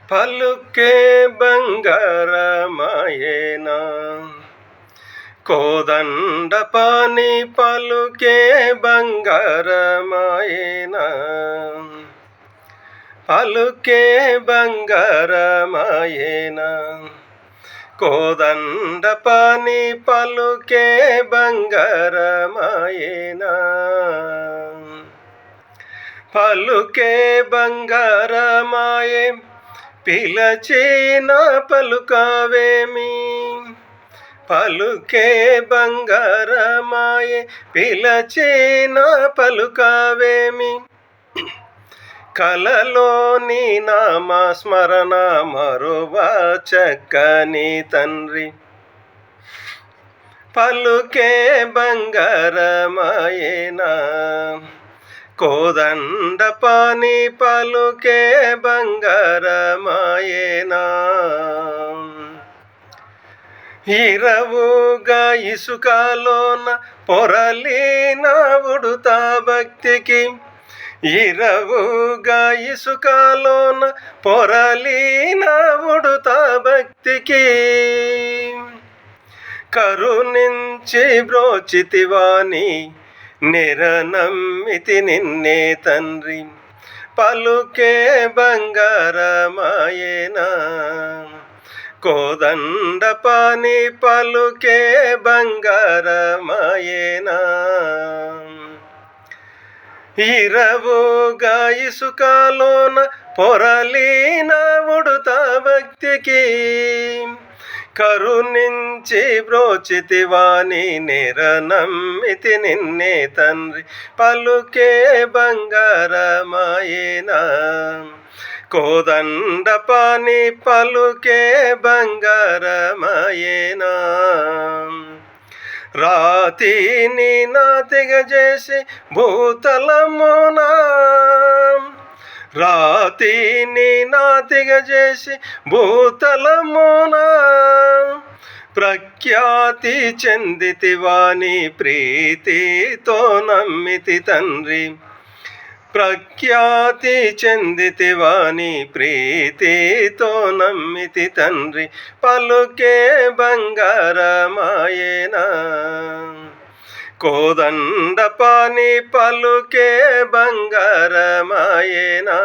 పలుకే బంగారమాయేనా కోదండ పాని పలుకే బంగారమాయేనా పలుకే బంగారమాయేనా కోదండ పాని పలుకే బంగారమాయేనా పలుకే బంగారమాయే పిలచిన పలుకావేమి పలుకే బంగారమాయే పిలచిన పలుకావేమి కలలోని నామ స్మరణ మరువా చక్కని తండ్రి పలుకే బంగారమాయేనా కోదండ పాని పలుకే బంగారమాయేనా ఇరవుగా ఇసుకలోన పొరలిన ఉడుతా భక్తికి ఇరవుగా ఇసుకలోన పొరలిన ఉడుతా భక్తికి కరుణించి బ్రోచితివాని నిరనమ్మితి నిన్నే తండ్రి పలుకే బంగారమాయేనా కోదండ పాని పలుకే బంగారమాయేనా ఇరవుగా ఇసుకలోన పొరలిన ఉడుతా భక్తికి కరుణించి బ్రోచితివాని నిరనమ్మితి నిన్నే తండ్రి పలుకే బంగారమాయేనా కోదండ పాని పలుకే బంగారమాయేనా రాతిని నాతిగా చేసి భూతలమునా రాతిని నాతిగా చేసి భూతలమునా ప్రఖ్యాతి చెందితివాని ప్రీతితో నమ్మితి తండ్రి ప్రఖ్యాతి చెందితివాని ప్రీతితో నమ్మితి తండ్రి పలుకే బంగారమాయేనా కోదండ పాని పలుకే బంగారమాయేనా